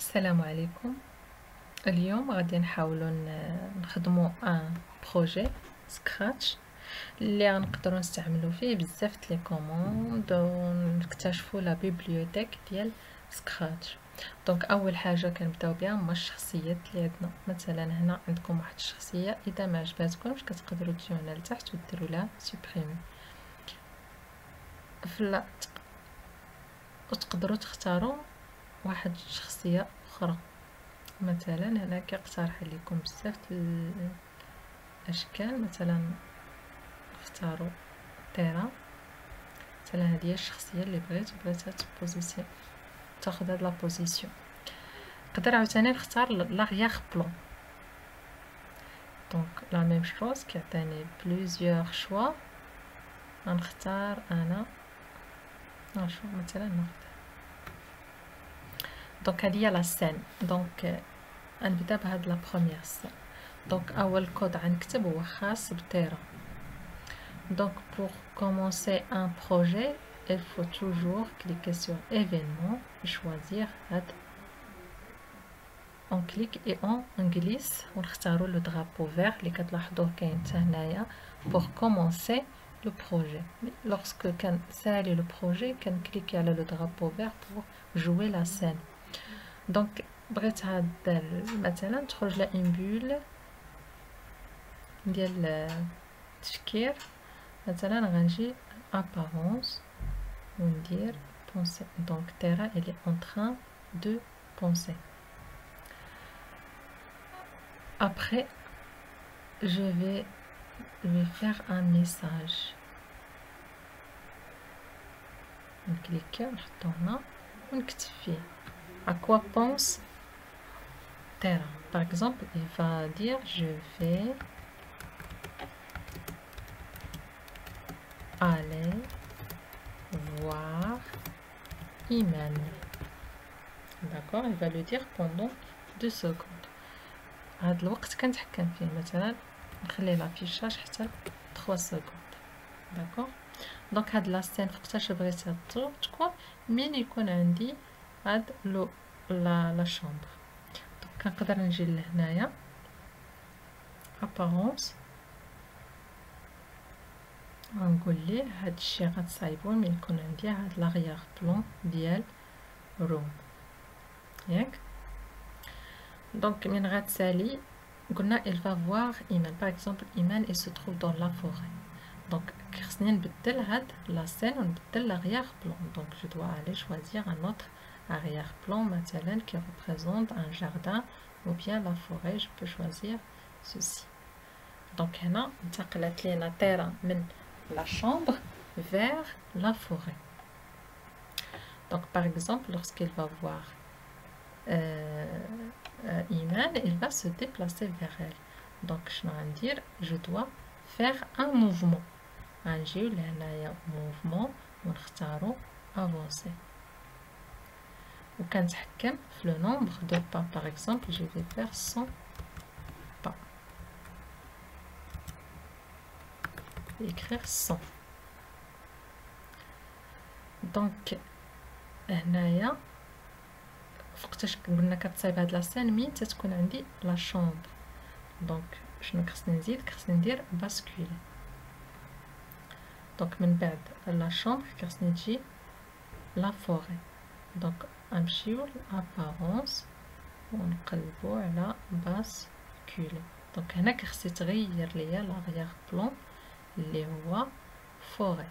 السلام عليكم. اليوم غادي نحاولوا نخدموا ان بروجي سكراتش اللي غنقدروا نستعملوا فيه بزاف لي كوموند ونكتشفوا لا بيبليوتيك ديال سكراتش. دونك اول حاجه كنبداو بها هما الشخصيات اللي عندنا. مثلا هنا عندكم واحد الشخصيه، اذا ما عجباتكمش كتقدروا تجيو هنا لتحت وديروا لها سوبريمي. وتقدروا تختاروا واحد الشخصيه اخرى. مثلا هنا كيقترح لكم بزاف الاشكال. مثلا اختاروا تيرا. مثلا هذه هي الشخصيه اللي بغيتها تبوزيسيون تاخذ هاد لا بوزيسيون. نقدر عاوتاني نختار لاغيير بلون. دونك لا ميم شوز كيعطيني بلوزيور شوا. غنختار انا نشوف مثلا ناخذ. دونك هذه هي لا سين. دونك غنبدا بهاد لا بروميير سين. دونك اول كود غنكتب هو خاص بتيرا. Donc pour commencer un projet, il faut toujours cliquer sur événement et choisir add. On clique et on glisse ونختاروا le drapeau vert اللي كتلاحظوه كاين حتى هنايا pour commencer le projet. Lorsque كان سالي le projet كنكليكي على le drapeau vert pour jouer la scène. Donc بغيت هاد مثلا تخرج لها une bulle ديال التفكير. مثلا غنجي apparence وندير penser. Donc Terra elle est en train de penser. Après je vais lui faire un message. نكليكي ونحطو هنا ونكتب فيه à quoi pense Terra. Par exemple il va dire je vais aller voir Iman. D'accord, il va le dire pendant 2 secondes. هاد الوقت كنتحكم فيه. مثلا نخلي لافيشاج حتى 3 secondes. داكور. دونك هاد لا سين وقتاش بغيتها تكون من يكون عندي هاد لو لا شومبر. دونك كنقدر نجي لهنايا ابارونس غنقول ليه هاد الشيء غتصايبو من يكون عندي هاد لاغيير بلون ديال روم ياك. دونك من غتسالي قلنا il va voir Iman. par exemple Iman il se trouve dans la forêt. دونك خصني نبدل هاد لا سين ونبدل لاغيير بلون. دونك je dois aller choisir un autre arrière-plan مثلا qui représente un jardin ou bien la forêt. je peux choisir ceci. دونك هنا انتقلت لينا تيرا من la chambre vers la forêt. Donc par exemple lorsqu'il va voir Iman, il va se déplacer vers elle. Donc je dois faire un mouvement. نجيو لهنايا mouvement ونختارو avancer وكنتحكم في le nombre de pas. par exemple je vais faire 100 pas. écrire 100. دونك هنايا فوقتاش قلنا كتصايب هاد لا سين مين تتكون عندي لا شومبر. دونك شنو خصني نزيد؟ خصني ندير باسكولي. دونك من بعد لا شومبر خصني تجي لا فوري. دونك نمشيو لابارونس ونقلبو على باسكولي. دونك هنا خصني تغير ليا لاغيير بلون اللي هو فوري.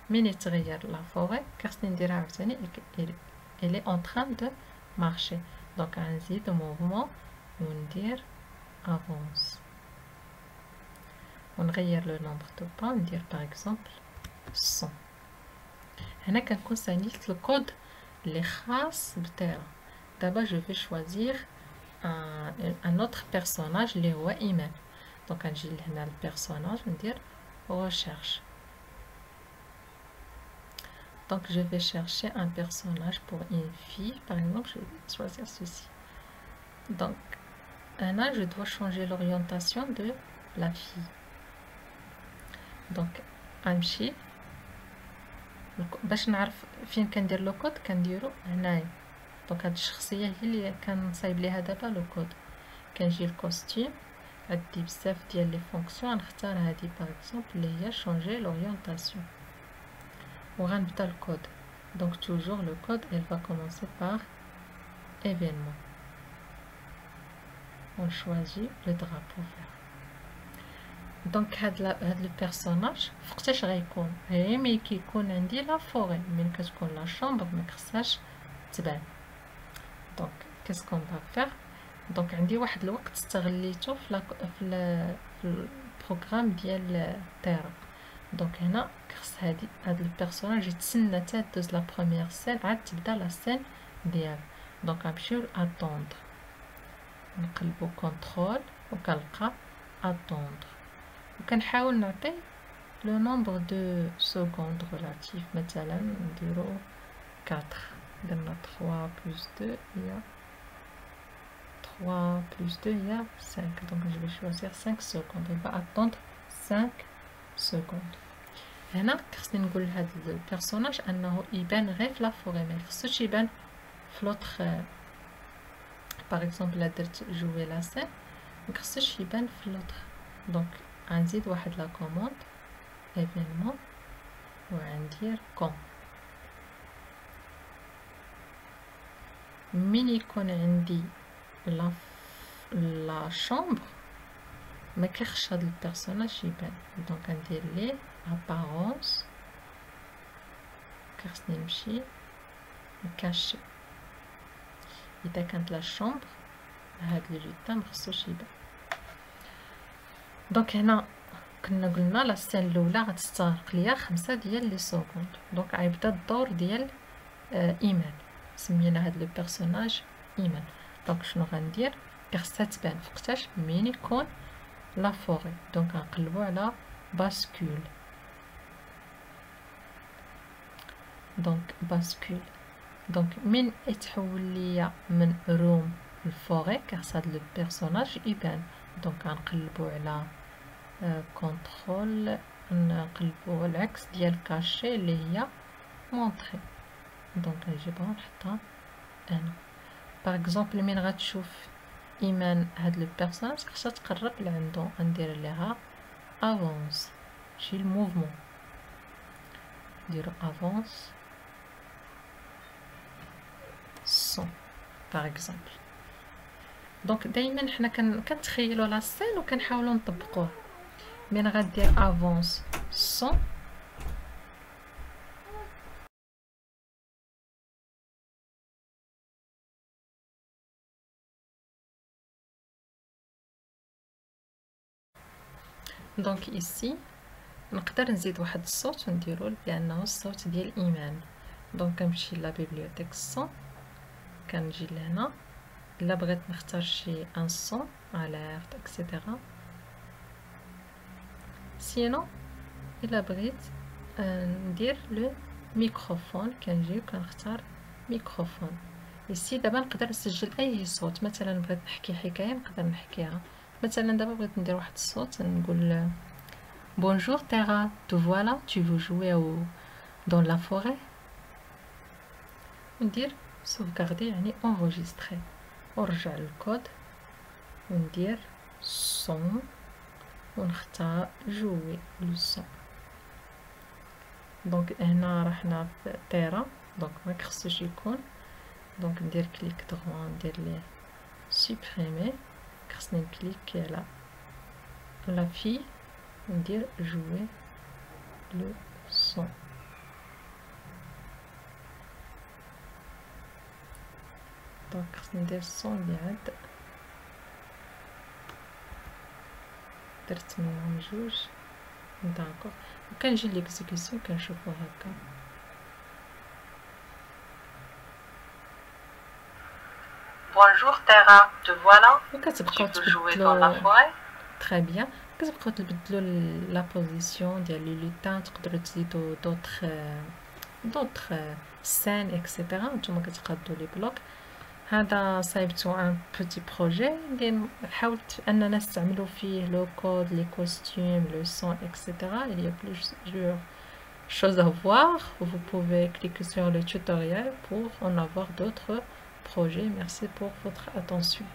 من يتغير لا فوري خصني نديرها عاوتاني elle est en train de marcher. دونك غنزيد موفمون وندير avance ونغير لو نومبر دو با ندير باغ اكزومبل 100. هنا كنكون سانيت الكود اللي خاص بتيرا. دابا جو في شوازير ان اوتر بيرسوناج اللي هو ايمان. دونك غنجي لهنا البيرسوناج وندير recherche. Donc je vais chercher un personnage pour une fille. Par exemple, je vais choisir ceci. Donc là, je dois changer l'orientation de la fille. Donc غنمشي باش نعرف فين كندير لو كود كنديرو هنايا دونك هاد الشخصيه هي اللي كنصايب ليها دابا لو كود. كنجي الكوستيم عندي بزاف ديال لي فونكسيون، نختار هادي باغ اكزومبل اللي هي شونجي لورينتاسيون وغنبدا الكود. دونك توجور لو كود il va commencer par événement. On choisit le drapeau vert. دونك هاد لو بيرسوناج فوقتاش غيكون؟ هي ملي كيكون عندي لا فوري، ملي كتكون لا شومبر ما خصهاش تبان. دونك كيسكون با فير؟ دونك عندي واحد الوقت استغليته في البروغرام ديال تيرا. دونك هنا خص هاد البيرسوناج يتسنى حتى دوز لا بروميير سين عاد تبدا لا سين ديالو. دونك غنمشيو اتوندر، نقلبو كونترول وكنلقى اتوندر، وكنحاول نعطي لو نومبر دو سكوند ريلاتيف. مثلا نديرو 4، درنا 3 بلس 2 هي 3 بلس 2 هي 5. دونك جو vais choisir 5 secondes. il va attendre 5 secondes. هنا خصني نقول لهاد البيرسوناج انه يبان غير في لا فوري، ما خصوش يبان في لوطخ. باغ اكزومبل درت جوي لا سين ما خصوش يبان في لوطخ. دونك غنزيد واحد لا كوموند ايفينمون وغندير كون. من يكون عندي لا شومبر ما كيخش هاد البيرسوناج يبان. دونك ندير ليه ابارونس، خصني نمشي نكاشي. اذا كانت لا شومبر هاد لي لوطان مخصوش يبان. دونك هنا كنا قلنا لا سين الاولى غتستغرق ليا 5 ديال لي سكوند. دونك غيبدا الدور ديال ايمان، سمينا هاد لو بيرسوناج ايمان. دونك شنو غندير؟ خصها تبان فوقتاش؟ مين يكون لا فوري. دونك غنقلبو على باسكول. دونك باسكول، دونك من يتحول ليا من روم الفوري خص هاد لو بيرسوناج يبان. دونك غنقلبو على كونترول، نقلبو العكس ديال كاشي اللي هي مونطري. دونك نجيبها نحطها هنا. باغ اكزومبل من غتشوف ايمان هاد لو بيرسوناج خصها تقرب لعندو، غندير ليها افونس، شي الموفمون نديرو افونس 100 باغ اكزومبل. دونك دائما حنا كنتخيلوا لا سين وكنحاولوا نطبقوها. من غدير افونس 100 دونك ايسي نقدر نزيد واحد الصوت ونديرو بانه الصوت ديال ايمان. دونك كنمشي لا بيبليوتيك الصون، كنجي لهنا الا بغيت نختار شي ان صون اليرت اكسيتيرا. سينو الا بغيت ندير لو ميكروفون كنجي وكنختار ميكروفون. ايسي دابا نقدر نسجل اي صوت. مثلا بغيت نحكي حكايه نقدر نحكيها. مثلا دابا بغيت ندير واحد الصوت نقول Bonjour Terra, te voilà, tu veux jouer dans la forêt? وندير sauvegarder يعني enregistrer ونرجع للكود وندير son ونختار jouer le son. دونك هنا رحنا في تيرا، دونك ما خصوش يكون. دونك ندير كليك دغوا ندير ليه supprimer. خصني نكليكي على لا في ندير jouer le son. دونك خصني ندير الصون اللي عاد درت منهم جوج. داكوغ وكنجي ليكزيكسيون كنشوفو هكا. Bonjour Terra, te voilà. وكتبقاو Tu veux jouer dans la forêt? تري بيان. كتبقاو تبدلوا لا بوزيسيون ديال لي لوطان، تقدروا تزيدوا دوطخ سين اكسيتيرا. نتوما كتقادوا لي بلوك. هذا صايبتو ان بوتي بروجي اللي حاولت اننا نستعملوا فيه لو كود، لي كوستيم، لو سون اكسيتيرا. il y a plusieurs choses à voir. Vous pouvez cliquer sur le tutoriel pour en avoir d'autres projet. Merci pour votre attention.